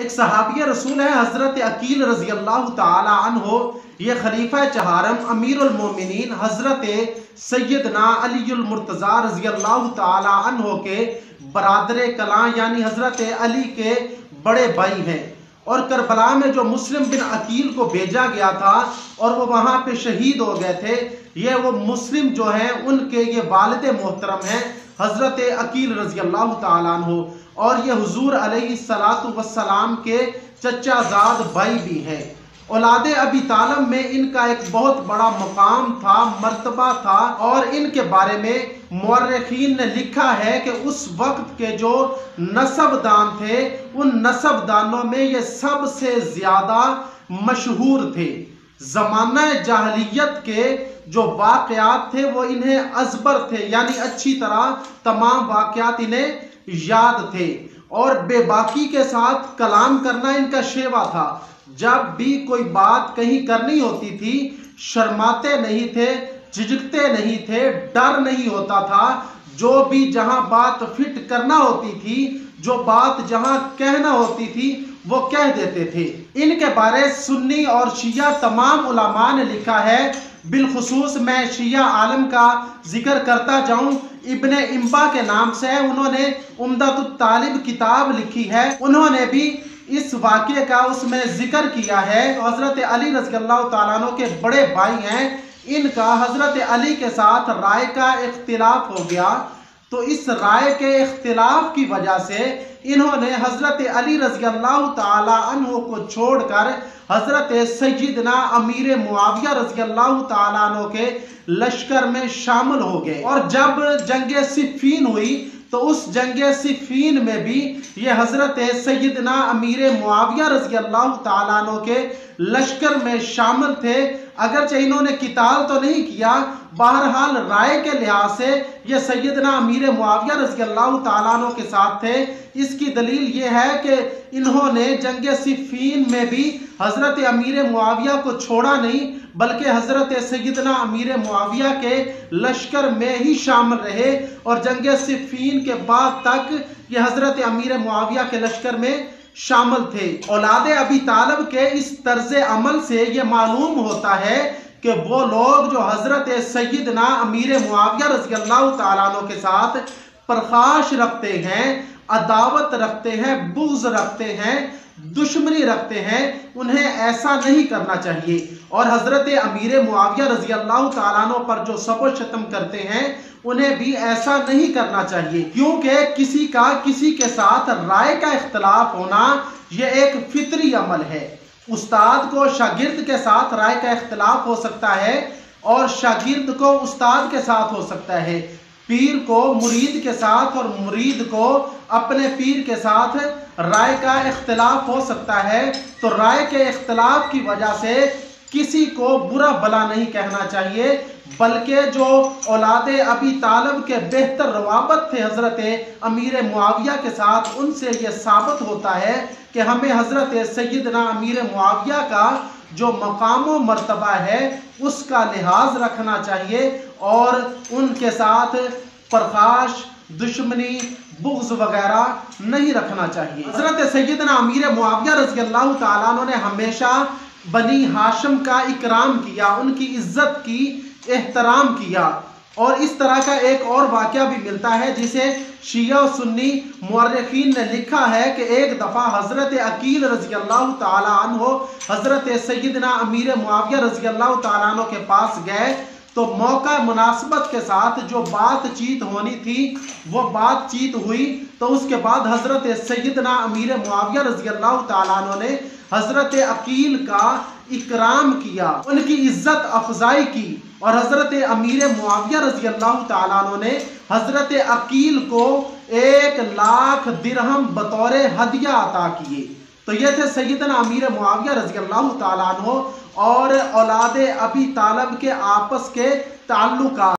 ایک صحابی رسول ہے حضرت عقیل رضی اللہ تعالی عنہ، یہ خلیفہ چہارم امیر المومنین حضرت سیدنا علی المرتضی رضی اللہ تعالی عنہ کے برادر کلاں یعنی حضرت علی کے بڑے بھائی ہیں، اور کربلا میں جو مسلم بن عقیل کو بھیجا گیا تھا اور وہ وہاں پہ شہید ہو گئے تھے، یہ وہ مسلم جو ہیں ان کے یہ والد محترم ہیں حضرت عقیل رضی اللہ تعالیٰ عنہ، اور یہ حضور علیہ السلام کے چچا زاد بھائی بھی ہیں۔ اولاد ابی طالب میں ان کا ایک بہت بڑا مقام تھا، مرتبہ تھا، اور ان کے بارے میں مورخین نے لکھا ہے کہ اس وقت کے جو نسب دان تھے ان نسب دانوں میں یہ سب سے زیادہ مشہور تھے۔ زمانہ جاہلیت کے جو واقعات تھے وہ انہیں ازبر تھے، یعنی اچھی طرح تمام واقعات انہیں یاد تھے، اور بے باکی کے ساتھ کلام کرنا ان کا شیوا تھا۔ جب بھی کوئی بات کہیں کرنی ہوتی تھی شرماتے نہیں تھے، جھجکتے نہیں تھے، ڈر نہیں ہوتا تھا، جو بھی جہاں بات فٹ کرنا ہوتی تھی، جو بات جہاں کہنا ہوتی تھی وہ کہہ دیتے تھے۔ ان کے بارے سنی اور شیعہ تمام علماء نے لکھا ہے، بالخصوص میں شیعہ عالم کا ذکر کرتا جاؤں، ابن امبا کے نام سے انہوں نے عمدۃ الطالب کتاب لکھی ہے، انہوں نے بھی اس واقعے کا اس میں ذکر کیا ہے۔ حضرت علی رضی اللہ تعالیٰ عنہ کے بڑے بھائی ہیں، ان کا حضرت علی کے ساتھ رائے کا اختلاف ہو گیا، تو اس رائے کے اختلاف کی وجہ سے انہوں نے حضرت علی رضی اللہ تعالیٰ عنہ کو چھوڑ کر حضرت سیدنا امیر معاویہ رضی اللہ تعالیٰ عنہ کے لشکر میں شامل ہو گئے، اور جب جنگ صفین ہوئی تو اس جنگ صفین میں بھی یہ حضرت سیدنا امیر معاویہ رضی اللہ تعالیٰ عنہ کے لشکر میں شامل تھے۔ اگرچہ انہوں نے قتال تو نہیں کیا، بہرحال رائے کے لحاظ سے یہ سیدنا امیر معاویہ رضی اللہ تعالیٰ عنہ کے ساتھ تھے۔ اس کی دلیل یہ ہے کہ انہوں نے جنگ صفین میں بھی حضرت امیر معاویہ کو چھوڑا نہیں، بلکہ حضرت سیدنا امیر معاویہ کے لشکر میں ہی شامل رہے، اور جنگ صفین کے بعد تک یہ حضرت امیر معاویہ کے لشکر میں شامل تھے۔ اولاد ابی طالب کے اس طرز عمل سے یہ معلوم ہوتا ہے کہ وہ لوگ جو حضرت سیدنا امیر معاویہ رضی اللہ تعالیٰ عنہ کے ساتھ پرخاش رکھتے ہیں، عداوت رکھتے ہیں، بغض رکھتے ہیں، دشمنی رکھتے ہیں، انہیں ایسا نہیں کرنا چاہیے، اور حضرت امیر معاویہ رضی اللہ تعالیٰ عنہ پر جو سب و شتم کرتے ہیں انہیں بھی ایسا نہیں کرنا چاہیے، کیونکہ کسی کا کسی کے ساتھ رائے کا اختلاف ہونا یہ ایک فطری عمل ہے۔ استاد کو شاگرد کے ساتھ رائے کا اختلاف ہو سکتا ہے، اور شاگرد کو استاد کے ساتھ ہو سکتا ہے، پیر کو مرید کے ساتھ اور مرید کو اپنے پیر کے ساتھ رائے کا اختلاف ہو سکتا ہے، تو رائے کے اختلاف کی وجہ سے کسی کو برا بھلا نہیں کہنا چاہیے، بلکہ جو اولاد ابی طالب کے بہتر روابط تھے حضرت امیر معاویہ کے ساتھ، ان سے یہ ثابت ہوتا ہے کہ ہمیں حضرت سیدنا امیر معاویہ کا جو مقام و مرتبہ ہے اس کا لحاظ رکھنا چاہیے، اور ان کے ساتھ پرخاش، دشمنی، بغض وغیرہ نہیں رکھنا چاہیے۔ حضرت سیدنا امیر معاویہ رضی اللہ تعالیٰ عنہ نے ہمیشہ بنی ہاشم کا اکرام کیا، ان کی عزت کی، احترام کیا، اور اس طرح کا ایک اور واقعہ بھی ملتا ہے جسے شیعہ و سنی مورخین نے لکھا ہے کہ ایک دفعہ حضرت عقیل رضی اللہ تعالیٰ عنہ حضرت سیدنا امیر معاویہ رضی اللہ تعالیٰ عنہ کے پاس گئے، تو موقع مناسبت کے ساتھ جو بات چیت ہونی تھی وہ بات چیت ہوئی، تو اس کے بعد حضرت سیدنا امیر معاویہ رضی اللہ تعالیٰ عنہ نے حضرت عقیل کا اکرام کیا، ان کی عزت افزائی کی، اور حضرت امیر معاویہ رضی اللہ تعالیٰ عنہ نے حضرت عقیل کو 1,00,000 درہم بطور ہدیہ عطا کیے۔ تو یہ تھے سیدنا امیر معاویہ رضی اللہ تعالیٰ عنہ اور اولاد ابی طالب کے آپس کے تعلقات۔